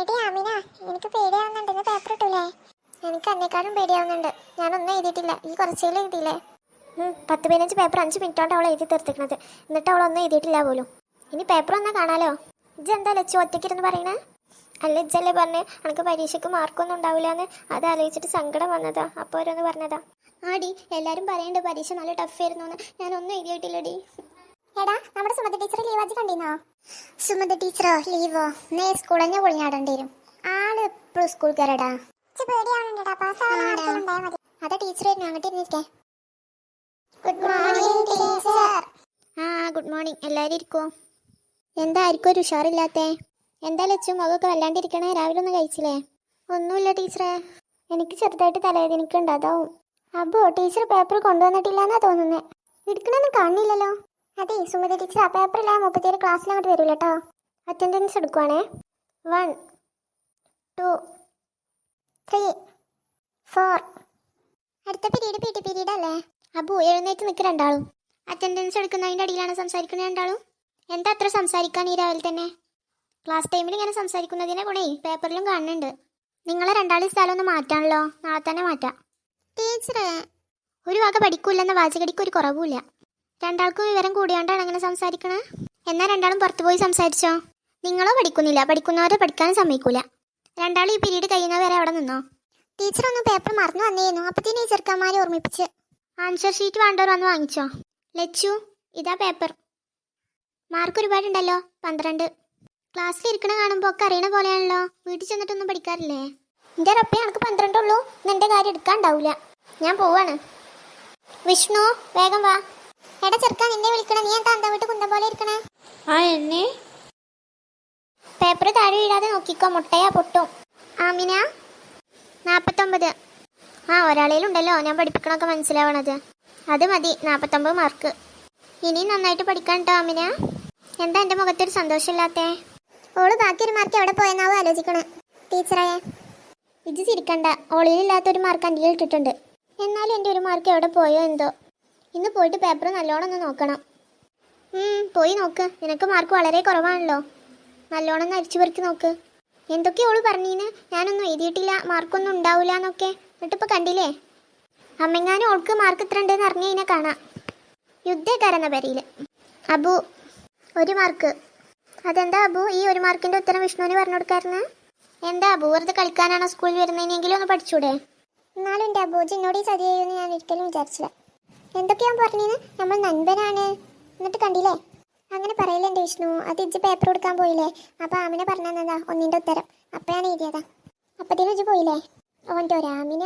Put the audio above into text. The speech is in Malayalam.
എടി അമിന, എനിക്ക് പേടിയാവുന്നുണ്ട്. ഇന്ന് പേപ്പർ ഇട്ടൂലേ? എനിക്ക് അന്നേക്കാളും പേടിയാവുന്നുണ്ട്. ഞാനൊന്നും എഴുതിയിട്ടില്ല. ഈ കുറച്ചേലും എഴുതിയില്ലേ? 10-15 പേപ്പർ 5 മിനിറ്റ് കൊണ്ട് അവൾ എഴുതി തീർത്തിക്കണത്. എന്നിട്ട് അവളൊന്നും എഴുതിയിട്ടില്ല പോലും. ഇനി പേപ്പർ വന്നാൽ കാണാലോ. ഇജ്ജ് എന്താ ലച്ചു ഒറ്റയ്ക്കിരുന്ന് പറയണേ? അല്ല, ഇജ്ജല്ലേ പറഞ്ഞ് എനിക്ക് പരീക്ഷയ്ക്ക് മാർക്കൊന്നും ഉണ്ടാവില്ല എന്ന്. അത് ആലോചിച്ചിട്ട് സങ്കടം വന്നതാ. അപ്പോൾ ഓരോന്ന് പറഞ്ഞതാ. ആടി, എല്ലാവരും പറയണ്ട് പരീക്ഷ നല്ല ടഫ് ആയിരുന്നു എന്ന്. ഞാനൊന്നും എഴുതിയിട്ടില്ലടി. എടാ, നമ്മുടെ സുമതി ടീച്ചർ ലീവാജ് കണ്ടിരുന്നോ? സുമതി ടീച്ചറോ ലീവോ? നേ സ്കൂളിൽ തന്നെ പൊളിഞ്ഞാടേണ്ടി വരും. ആള് എപ്പോഴും സ്കൂൾ കയറടാ. അതാ ടീച്ചർ വരുന്നു, അങ്ങോട്ട് ഇരുന്നിരിക്കേ. Good morning teacher. Good morning. എല്ലാവരും ഇരിക്കുമോ? എന്താ ആർക്കും ഒരു ഉഷാറില്ലാത്തേ? എന്താ ലച്ചും മുഖമൊക്കെ വല്ലാണ്ടിരിക്കണേ? രാവിലെ ഒന്നും കഴിച്ചില്ലേ? ഒന്നുമില്ല ടീച്ചറെ, എനിക്ക് ചെറുതായിട്ട് തലവേദനയ്ക്കുണ്ട്, അതാവും. അപ്പോ ടീച്ചർ പേപ്പർ കൊണ്ടുവന്നിട്ടില്ലെന്നാ തോന്നുന്നേ. എടുക്കണമെന്ന് കാണില്ലല്ലോ. അതെ സുമതി ടീച്ചർ, ആ പേപ്പറില്ല 37 ക്ലാസ്സിൽ അങ്ങോട്ട് വരൂല കേട്ടോ. അറ്റൻഡൻസ് എടുക്കുവാണേ. 1 2 3 4. അടുത്ത പീരീഡ് PT പീരീഡ് അല്ലേ? അബു എഴുന്നേറ്റ് നിൽക്ക് രണ്ടാളും. അറ്റൻഡൻസ് എടുക്കുന്നതിൻ്റെ അടിയിലാണ് സംസാരിക്കുന്നത് രണ്ടാളും. എന്താ അത്ര സംസാരിക്കാൻ ഈ രാവിലെ തന്നെ? ക്ലാസ് ടൈമിൽ ഇങ്ങനെ സംസാരിക്കുന്നതിനെ ഗുണേ പേപ്പറിലും കാണുന്നുണ്ട്. നിങ്ങളെ രണ്ടാളും സ്ഥലം ഒന്ന് മാറ്റാണല്ലോ. നാളെ തന്നെ മാറ്റാം. ടീച്ചറെ, ഒരു വക പഠിക്കൂലെന്ന വാചകടിക്ക് ഒരു കുറവുമില്ല. രണ്ടാൾക്കും വിവരം കൂടിയാണ്ടാണ് അങ്ങനെ സംസാരിക്കണേ. എന്നാൽ രണ്ടാളും പുറത്തു പോയി സംസാരിച്ചോ. നിങ്ങളോ പഠിക്കുന്നില്ല, പഠിക്കുന്നവരെ പഠിക്കാനും സമ്മതിക്കൂല. രണ്ടാളും ഈ പീരീഡ് കഴിയുന്നവരെ അവിടെ നിന്നോ. ടീച്ചർ ഒന്ന് പേപ്പർ മറന്നു വന്നേന്നു. അപ്പത്തിന് ഈ ചെറുക്കന്മാരെ ഓർമ്മിപ്പിച്ച്. ആൻസർ ഷീറ്റ് വേണ്ടവർ വന്ന് വാങ്ങിച്ചോ. ലച്ചു, ഇതാ പേപ്പർ. മാർക്ക് ഒരുപാടുണ്ടല്ലോ, 12. ക്ലാസ്സിൽ ഇരിക്കണ കാണുമ്പോൾ ഒക്കെ അറിയണ പോലെയാണല്ലോ. വീട്ടിൽ ചെന്നിട്ടൊന്നും പഠിക്കാറില്ലേ? എൻ്റെ റപ്പേ, എനിക്ക് 12 ഉള്ളൂ. നിന്റെ കാര്യം എടുക്കാണ്ടാവൂല. ഞാൻ പോവാണ്. വിഷ്ണു, വേഗം വാ. എടാ ചെറുക്കാൻ, നിന്നെ വിളിക്കണ. നീ എന്താ അന്താ വീട്ട് കുന്തം പോലെ ഇരിക്കണേ? എന്നെ പേപ്പർ താഴെ വീഴാതെ നോക്കിക്കോ, മുട്ടയാ പൊട്ടും. ആമിന 49. ഒരാളേലുണ്ടല്ലോ ഞാൻ പഠിപ്പിക്കണമൊക്കെ മനസ്സിലാവണത്. അത് മതി, 49 മാർക്ക്. ഇനി നന്നായിട്ട് പഠിക്കാൻ കേട്ടോ ആമിന. എന്താ എൻ്റെ മുഖത്തൊരു സന്തോഷമില്ലാത്തേ? ഓള് ബാക്കിയൊരു മാർക്ക് എവിടെ പോയെന്നാവും ആലോചിക്കണേ. ടീച്ചറേ, ഇത് ചിരിക്കണ്ട. ഓളിലില്ലാത്തൊരു മാർക്ക് എൻ്റെ ഇട്ടിട്ടുണ്ട്. എന്നാലും എൻ്റെ ഒരു മാർക്ക് എവിടെ പോയോ എന്തോ. ഇന്ന് പോയിട്ട് പേപ്പർ നല്ലോണം ഒന്ന് നോക്കണം. പോയി നോക്ക്. നിനക്ക് മാർക്ക് വളരെ കുറവാണല്ലോ. നല്ലോണം ഒന്ന് അരിച്ചു പെറുക്കി നോക്ക്. എന്തൊക്കെയോ ഓള് പറഞ്ഞീന്, ഞാനൊന്നും എഴുതിയിട്ടില്ല, മാർക്കൊന്നും ഉണ്ടാവില്ല എന്നൊക്കെ. എന്നിട്ടിപ്പോൾ കണ്ടില്ലേ? അമ്മെങ്ങാനും ഓൾക്ക് മാർക്ക് ഇത്ര ഉണ്ടെന്ന് അറിഞ്ഞു കഴിഞ്ഞാൽ കാണാം. യുദ്ധക്കാരെന്ന പേരിൽ. അബു 1 മാർക്ക്. അതെന്താ അബു ഈ 1 മാർക്കിൻ്റെ ഉത്തരം വിഷ്ണുവിന് പറഞ്ഞു കൊടുക്കായിരുന്നു? എന്താ അബു, വെറുതെ കളിക്കാനാണോ സ്കൂളിൽ വരുന്നതിനെങ്കിലും ഒന്ന് പഠിച്ചൂടെ? എന്നാലും എൻ്റെ അബു എന്നോട് ഈ ചതി ചെയ്യുമെന്ന് ഞാൻ ഒരിക്കലും വിചാരിച്ചില്ല. എന്തൊക്കെയാ പറഞ്ഞീന്, നമ്മൾ നൻപനാണ്. എന്നിട്ട് കണ്ടില്ലേ? അങ്ങനെ പറയില്ല എൻ്റെ വിഷ്ണു. അത് ഇജ്ജ് പേപ്പർ കൊടുക്കാൻ പോയില്ലേ, അപ്പോൾ ആമിനെ പറഞ്ഞതാ 1ൻ്റെ ഉത്തരം. അപ്പം ഞാൻ എഴുതിയതാ. അപ്പത്തേനും ഇജ്ജ് പോയില്ലേ? ഓൻ്റെ ഒരാമിന.